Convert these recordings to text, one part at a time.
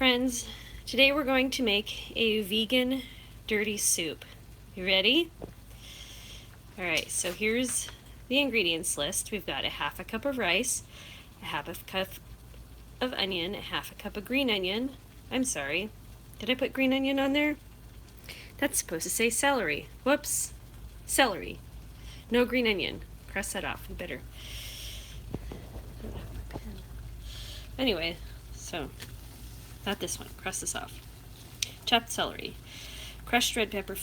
friends, today we're going to make a vegan dirty soup. You ready? Alright, so here's the ingredients list. We've got a half a cup of rice, a half a cup of onion, a half a cup of green onion. I'm sorry, did I put green onion on there? That's supposed to say celery. Whoops. Celery. No green onion. Cross that off. We better. Anyway, so not this one. Cross this off. Chopped celery, crushed red pepper,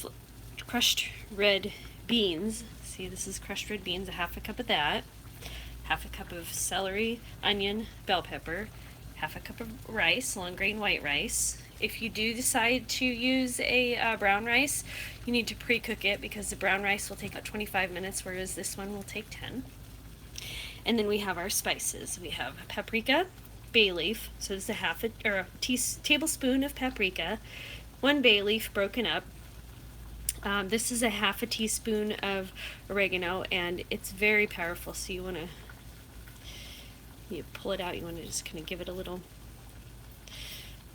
crushed red beans. See, this is crushed red beans. A half a cup of that. Half a cup of celery, onion, bell pepper. Half a cup of rice, long grain white rice. If you do decide to use a brown rice, you need to pre-cook it because the brown rice will take about 25 minutes, whereas this one will take 10. And then we have our spices. We have paprika, bay leaf, so this is a tablespoon of paprika, 1 bay leaf broken up. This is a half a teaspoon of oregano, and it's very powerful, so you want to pull it out. You want to just kind of give it a little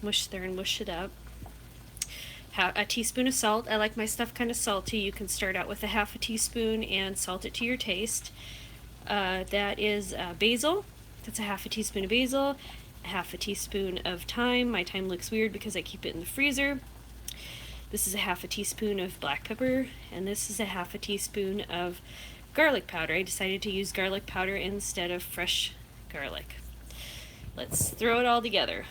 mush there and mush it up. A teaspoon of salt. I like my stuff kind of salty. You can start out with a half a teaspoon and salt it to your taste. That is basil. That's a half a teaspoon of basil, a half a teaspoon of thyme. My thyme looks weird because I keep it in the freezer. This is a half a teaspoon of black pepper, and this is a half a teaspoon of garlic powder. I decided to use garlic powder instead of fresh garlic. Let's throw it all together.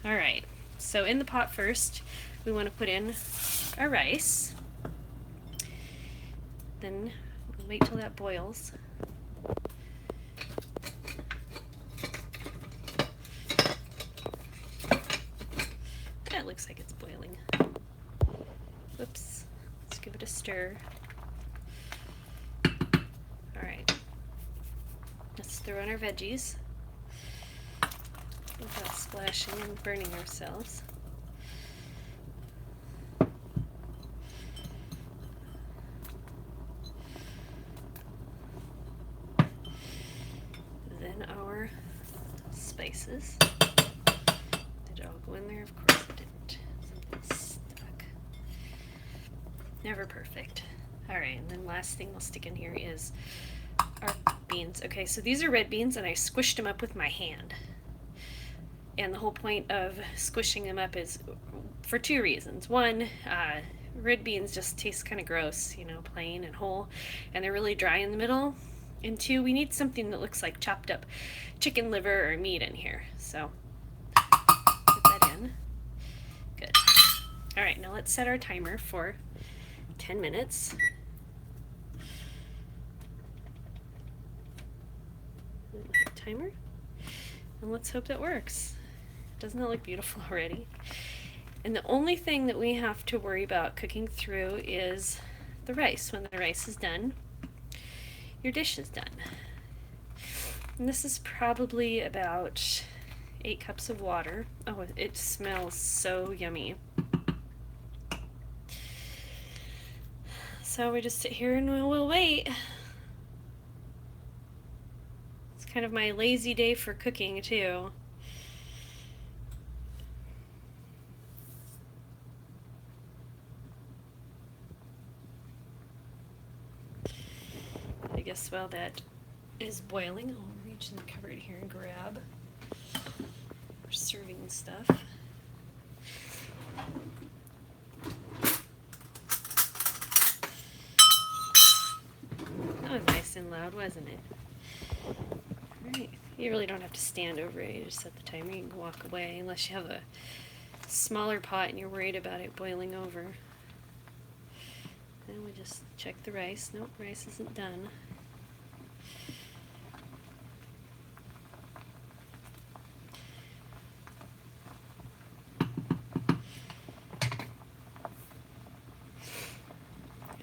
Alright, so in the pot first, we want to put in our rice. Then we'll wait till that boils. That looks like it's boiling. Whoops. Let's give it a stir. Alright. Let's throw in our veggies without splashing and burning ourselves. Then our spices. Did it all go in there? Of course it didn't. Something stuck. Never perfect. Alright, and then last thing we'll stick in here is our beans. Okay, so these are red beans, and I squished them up with my hand. And the whole point of squishing them up is for 2 reasons. One, red beans just taste kind of gross, you know, plain and whole, and they're really dry in the middle. And 2, we need something that looks like chopped up chicken liver or meat in here. So, put that in. Good. Alright, now let's set our timer for 10 minutes. Timer. And let's hope that works. Doesn't that look beautiful already? And the only thing that we have to worry about cooking through is the rice. When the rice is done, your dish is done. And this is probably about 8 cups of water. Oh, it smells so yummy. So we just sit here and we'll wait. It's kind of my lazy day for cooking too. I guess while that is boiling, I'll reach in the cupboard here and grab our serving stuff. That was nice and loud, wasn't it? Alright, you really don't have to stand over it. You just set the timer. You can walk away unless you have a smaller pot and you're worried about it boiling over. Then we just check the rice. Nope, rice isn't done.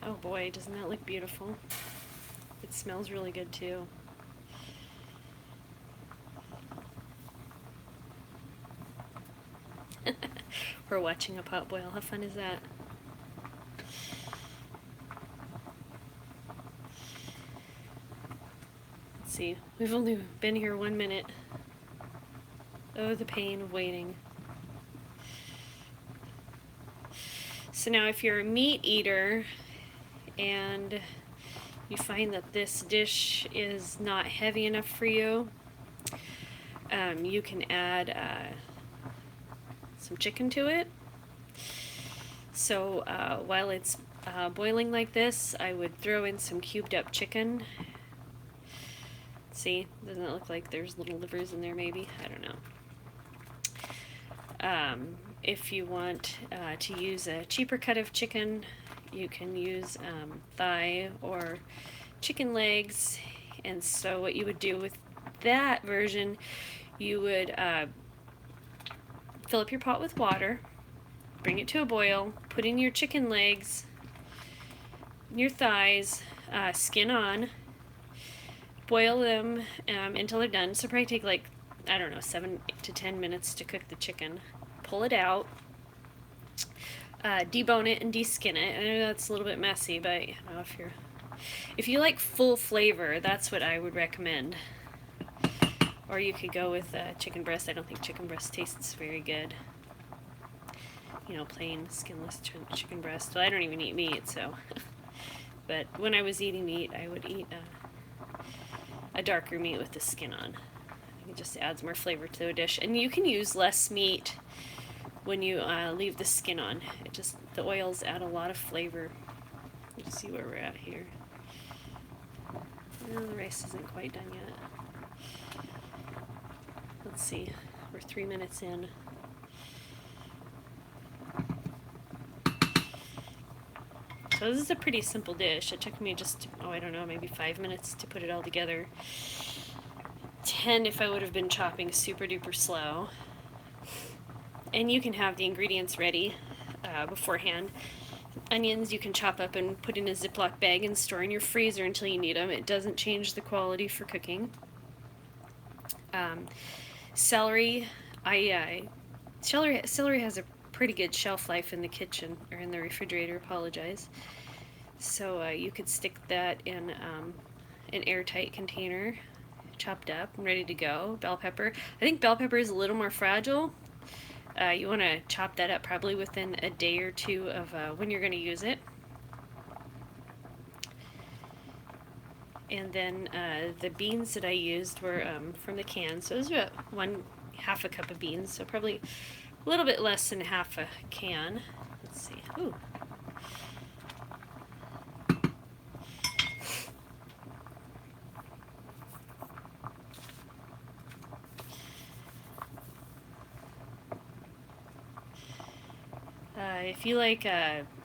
Oh boy, doesn't that look beautiful? It smells really good too. We're watching a pot boil. How fun is that? Let's see. We've only been here 1 minute. Oh, the pain of waiting. So now if you're a meat eater and you find that this dish is not heavy enough for you, you can add some chicken to it. So while it's boiling like this, I would throw in some cubed up chicken. See, doesn't it look like there's little livers in there maybe? I don't know. If you want to use a cheaper cut of chicken, you can use thigh or chicken legs. And so what you would do with that version, you would fill up your pot with water, bring it to a boil, put in your chicken legs, your thighs, skin on, boil them until they're done. So probably take like, I don't know, 7 to 10 minutes to cook the chicken. Pull it out, debone it and deskin it. I know that's a little bit messy, but you know, if you like full flavor, that's what I would recommend. Or you could go with chicken breast. I don't think chicken breast tastes very good. You know, plain skinless chicken breast. Well, I don't even eat meat, so. But when I was eating meat, I would eat a darker meat with the skin on. It just adds more flavor to the dish. And you can use less meat when you leave the skin on. The oils add a lot of flavor. Let's see where we're at here. No, the rice isn't quite done yet. Let's see, we're 3 minutes in. So this is a pretty simple dish. It took me just, I don't know, maybe 5 minutes to put it all together. 10 if I would have been chopping super duper slow. And you can have the ingredients ready beforehand. Onions you can chop up and put in a Ziploc bag and store in your freezer until you need them. It doesn't change the quality for cooking. Celery, celery has a pretty good shelf life in the kitchen, or in the refrigerator, apologize. So you could stick that in an airtight container, chopped up and ready to go. Bell pepper. I think bell pepper is a little more fragile. You want to chop that up probably within a day or two of when you're going to use it. And then the beans that I used were from the can, so it was about half a cup of beans, so probably a little bit less than half a can. Let's see. Ooh. If you like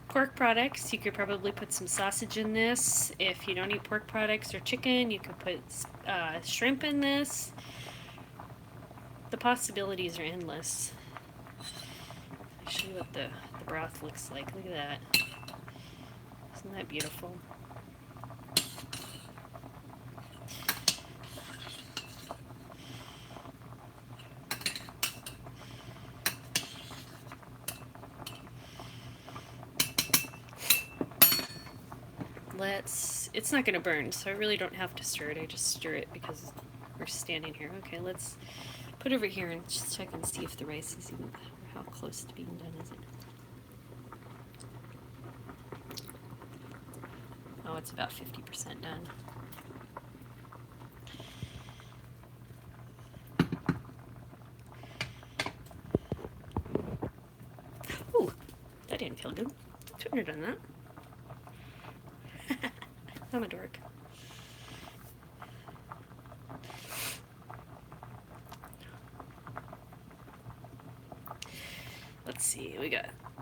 pork products, you could probably put some sausage in this. If you don't eat pork products or chicken, you could put shrimp in this. The possibilities are endless. I'll show you what the broth looks like. Look at that. Isn't that beautiful? It's not going to burn, so I really don't have to stir it. I just stir it because we're standing here. Okay, let's put it over here and just check and see if the rice is even, how close to being done is it. Oh, it's about 50% done. Ooh, that didn't feel good. Shouldn't have done that. I'm a dork. Let's see,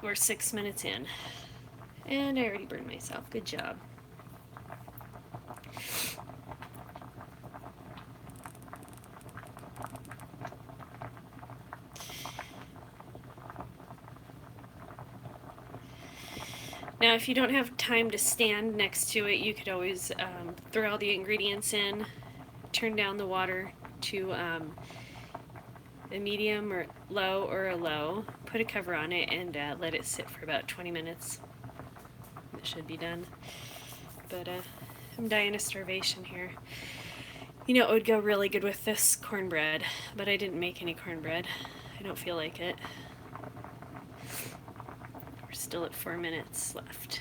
we're 6 minutes in. And I already burned myself. Good job. Now, if you don't have time to stand next to it, you could always throw all the ingredients in, turn down the water to a medium or low or a low, put a cover on it, and let it sit for about 20 minutes. It should be done. But I'm dying of starvation here. You know, it would go really good with this cornbread, but I didn't make any cornbread. I don't feel like it. We're still at 4 minutes left.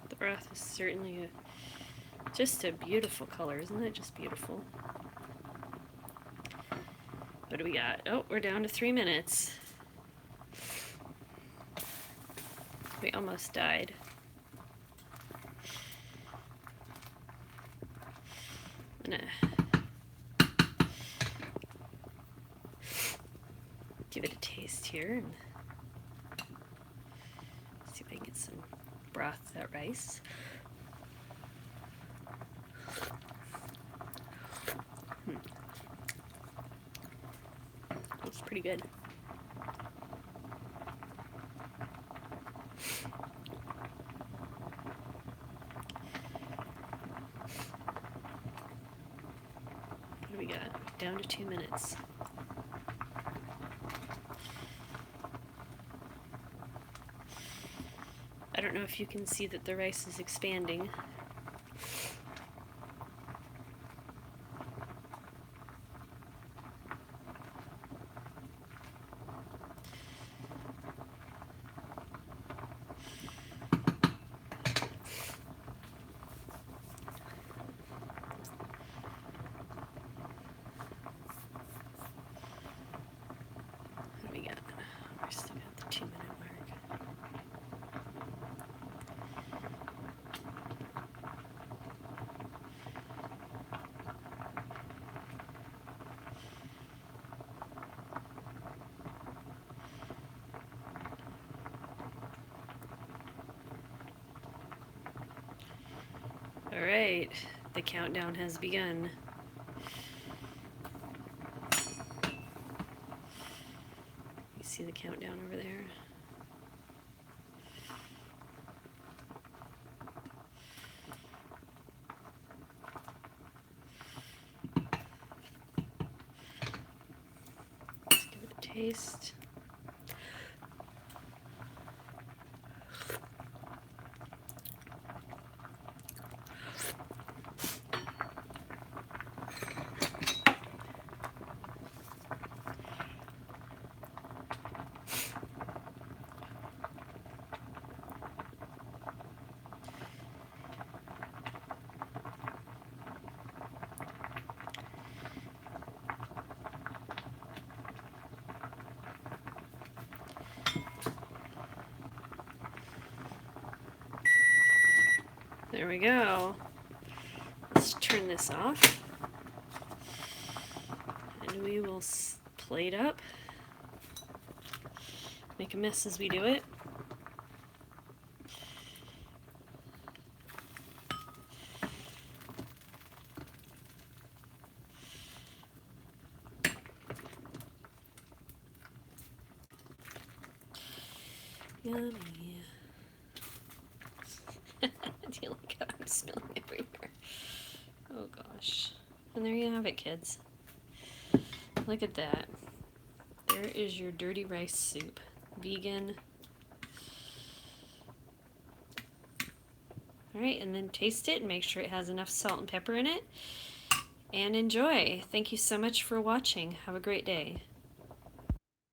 The broth is certainly just a beautiful color, isn't it? Just beautiful. What do we got? Oh, we're down to 3 minutes. We almost died. I'm gonna give it a taste here and see if I can get some broth to that rice. That's pretty good. What do we got? Down to 2 minutes. I don't know if you can see that the rice is expanding. What do we got? We're still at the 2 minute mark. All right, the countdown has begun. You see the countdown over there? Let's give it a taste. There we go. Let's turn this off. And we will plate up. Make a mess as we do it. Yummy. Do you like how I'm spilling everywhere? Oh gosh. And there you have it, kids. Look at that. There is your dirty rice soup. Vegan. Alright, and then taste it and make sure it has enough salt and pepper in it. And enjoy. Thank you so much for watching. Have a great day.